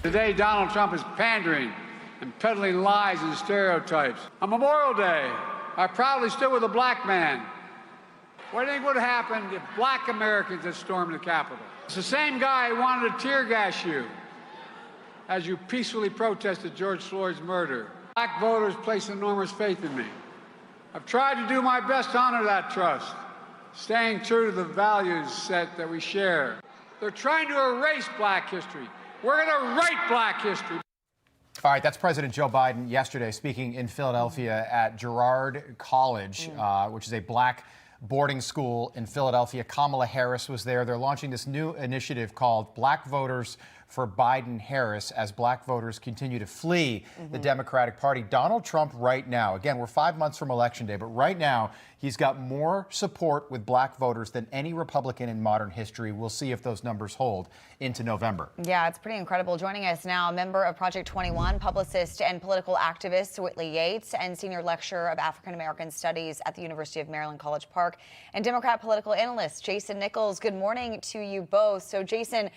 Today, Donald Trump is pandering and peddling lies and stereotypes. On Memorial Day, I proudly stood with a black man. What do you think would have happened if black Americans had stormed the Capitol? It's the same guy who wanted to tear gas you as you peacefully protested George Floyd's murder. Black voters place enormous faith in me. I've tried to do my best to honor that trust, staying true to the values set that we share. They're trying to erase black history. We're going to write black history. All right, that's President Joe Biden yesterday speaking in Philadelphia at Girard College, which is a black boarding school in Philadelphia. Kamala Harris was there. They're launching this new initiative called Black Voters for Biden-Harris as black voters continue to flee the Democratic Party. Donald Trump right now, again, we're 5 months from Election Day, but right now he's got more support with black voters than any Republican in modern history. We'll see if those numbers hold into November. Yeah, it's pretty incredible. Joining us now, a member of Project 21, publicist and political activist Whitley Yates, and senior lecturer of African American Studies at the University of Maryland, College Park, and Democrat political analyst Jason Nichols. Good morning to you both. So, Jason,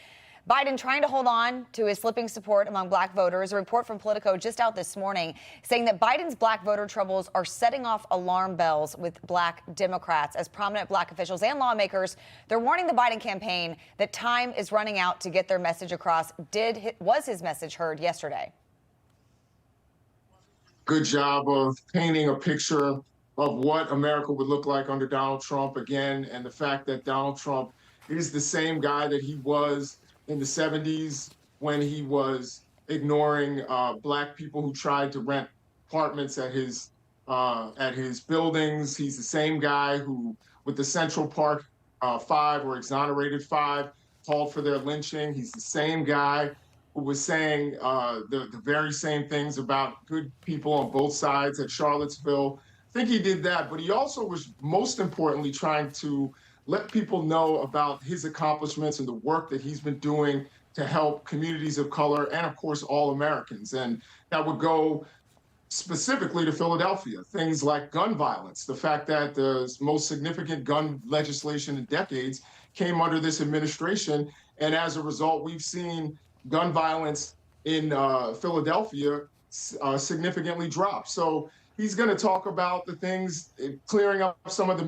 Biden trying to hold on to his slipping support among black voters. A report from Politico just out this morning saying that Biden's black voter troubles are setting off alarm bells with black Democrats. As prominent black officials and lawmakers, they're warning the Biden campaign that time is running out to get their message across. Was his message heard yesterday? Good job of painting a picture of what America would look like under Donald Trump again, and the fact that Donald Trump is the same guy that he was in the 70s when he was ignoring black people who tried to rent apartments at his buildings. He's the same guy who, with the Central Park 5 or Exonerated 5, called for their lynching. He's the same guy who was saying the very same things about good people on both sides at Charlottesville. I think he did that, but he also was most importantly trying to let people know about his accomplishments and the work that he's been doing to help communities of color and, of course, all Americans. And that would go specifically to Philadelphia. Things like gun violence, the fact that the most significant gun legislation in decades came under this administration. And as a result, we've seen gun violence in Philadelphia significantly drop. So he's going to talk about the things, clearing up some of the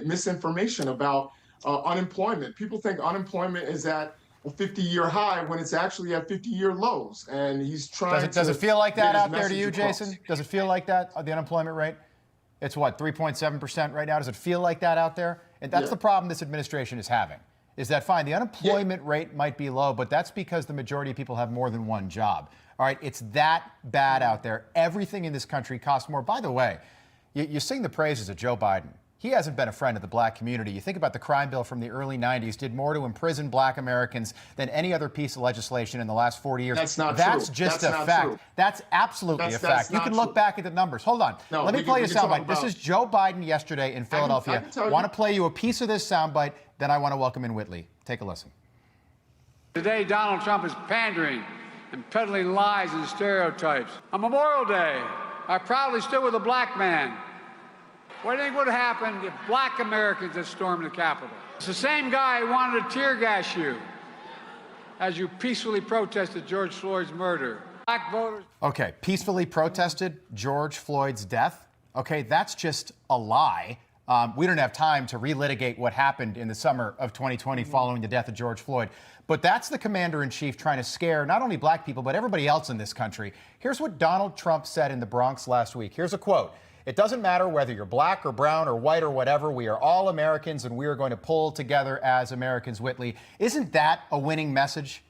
misinformation about unemployment. People think unemployment is at a 50-year high when it's actually at 50-year lows. And he's trying Does it feel like that out there to you, Jason? Does it feel like that, the unemployment rate? It's what, 3.7% right now? Does it feel like that out there? And that's the problem this administration is having. Is that fine? The unemployment rate might be low, but that's because the majority of people have more than one job. All right, it's that bad out there. Everything in this country costs more. By the way, you sing the praises of Joe Biden. He hasn't been a friend of the black community. You think about the crime bill from the early 90s, did more to imprison black Americans than any other piece of legislation in the last 40 years. That's not That's true. just That's a not fact. true. That's absolutely a fact. You can look back at the numbers. Hold on. No, Let me play you a soundbite. about... This is Joe Biden yesterday in Philadelphia. I want to play you a piece of this soundbite, then I want to welcome in Whitley. Take a listen. Today, Donald Trump is pandering and peddling lies and stereotypes. On Memorial Day, I proudly stood with a black man. What do you think would have happened if black Americans had stormed the Capitol? It's the same guy who wanted to tear gas you as you peacefully protested George Floyd's murder. Black voters... Okay, peacefully protested George Floyd's death. Okay, that's just a lie. We don't have time to relitigate what happened in the summer of 2020 following the death of George Floyd. But that's the commander-in-chief trying to scare not only black people, but everybody else in this country. Here's what Donald Trump said in the Bronx last week. Here's a quote. "It doesn't matter whether you're black or brown or white or whatever. We are all Americans, and we are going to pull together as Americans." Whitley, isn't that a winning message?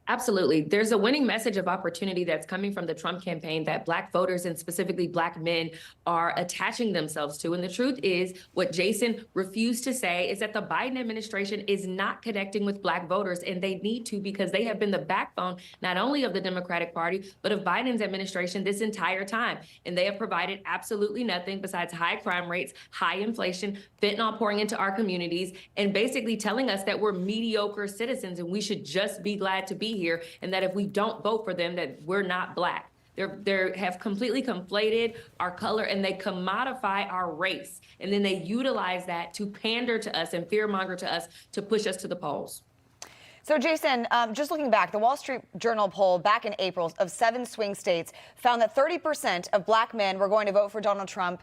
Absolutely. There's a winning message of opportunity that's coming from the Trump campaign that black voters and specifically black men are attaching themselves to. And the truth is, what Jason refused to say is that the Biden administration is not connecting with black voters, and they need to, because they have been the backbone not only of the Democratic Party, but of Biden's administration this entire time. And they have provided absolutely nothing besides high crime rates, high inflation, fentanyl pouring into our communities, and basically telling us that we're mediocre citizens and we should just be glad to be here, and that if we don't vote for them, that we're not black. They have completely conflated our color, and they commodify our race, and then they utilize that to pander to us and fearmonger to us to push us to the polls. So, Jason, just looking back, the Wall Street Journal poll back in April of 7 swing states found that 30% of black men were going to vote for Donald Trump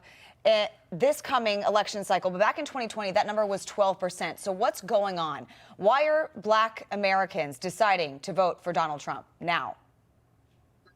this coming election cycle. But back in 2020, that number was 12%. So what's going on? Why are black Americans deciding to vote for Donald Trump now?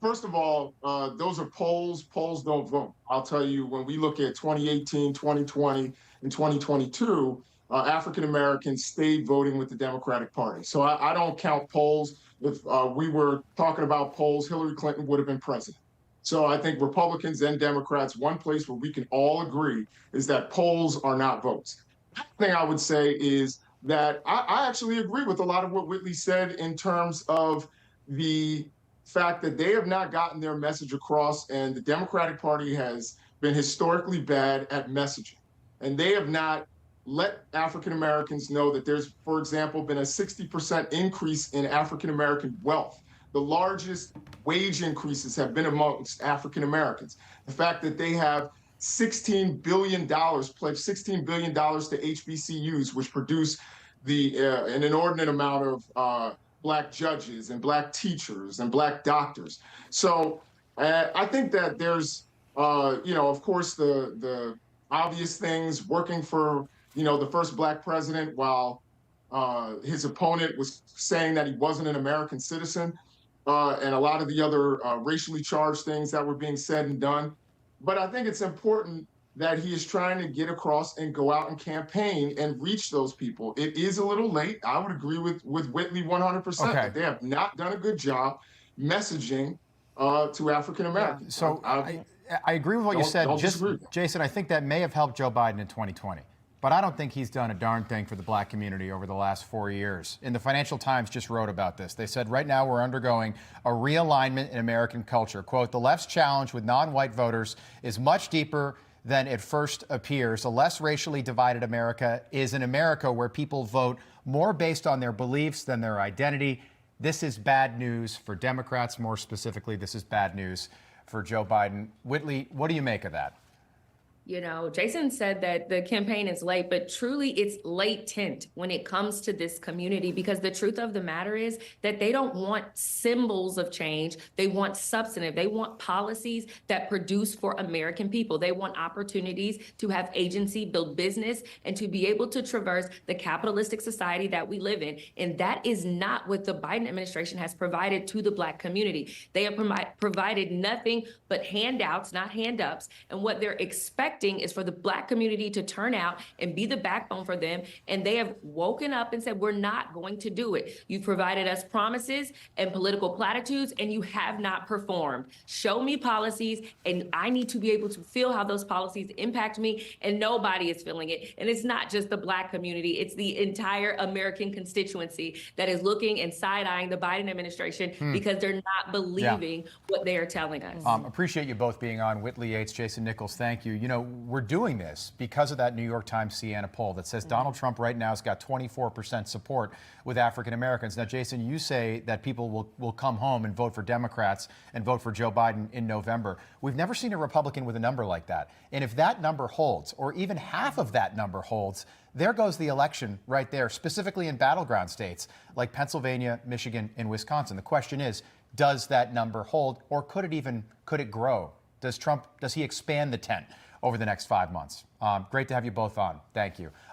First of all, those are polls. Polls don't vote. I'll tell you, when we look at 2018, 2020, and 2022, African Americans stayed voting with the Democratic Party. So I don't count polls. If we were talking about polls, Hillary Clinton would have been president. So I think Republicans and Democrats, one place where we can all agree is that polls are not votes. The thing I would say is that I actually agree with a lot of what Whitley said in terms of the fact that they have not gotten their message across, and the Democratic Party has been historically bad at messaging. And they have not let African Americans know that there's, for example, been a 60% increase in African American wealth. The largest wage increases have been amongst African Americans. The fact that they have $16 billion, pledged $16 billion to HBCUs, which produce an inordinate amount of black judges and black teachers and black doctors. So I think that there's, of course, the obvious things, working for, the first black president while his opponent was saying that he wasn't an American citizen, and a lot of the other racially charged things that were being said and done. But I think it's important that he is trying to get across and go out and campaign and reach those people. It is a little late. I would agree with Whitley 100%. Okay. That they have not done a good job messaging to African Americans. So I agree with what you said. Just, Jason, I think that may have helped Joe Biden in 2020. But I don't think he's done a darn thing for the black community over the last 4 years. And the Financial Times just wrote about this. They said, right now we're undergoing a realignment in American culture. Quote, the left's challenge with non-white voters is much deeper than it first appears. A less racially divided America is an America where people vote more based on their beliefs than their identity. This is bad news for Democrats. More specifically, this is bad news for Joe Biden. Whitley, what do you make of that? Jason said that the campaign is late, but truly it's latent when it comes to this community, because the truth of the matter is that they don't want symbols of change. They want substantive. They want policies that produce for American people. They want opportunities to have agency, build business, and to be able to traverse the capitalistic society that we live in. And that is not what the Biden administration has provided to the black community. They have provided nothing but handouts, not hand-ups. And what they're expecting is for the black community to turn out and be the backbone for them. And they have woken up and said, we're not going to do it. You've provided us promises and political platitudes, and you have not performed. Show me policies, and I need to be able to feel how those policies impact me, and nobody is feeling it. And it's not just the black community, it's the entire American constituency that is looking and side-eyeing the Biden administration because they're not believing what they are telling us. Appreciate you both being on. Whitley Yates, Jason Nichols, thank you. We're doing this because of that New York Times Siena poll that says Donald Trump right now has got 24% support with African Americans. Now, Jason, you say that people will come home and vote for Democrats and vote for Joe Biden in November. We've never seen a Republican with a number like that. And if that number holds, or even half of that number holds, there goes the election right there, specifically in battleground states like Pennsylvania, Michigan, and Wisconsin. The question is, does that number hold, or could it grow? Does he expand the tent over the next 5 months? Great to have you both on. Thank you.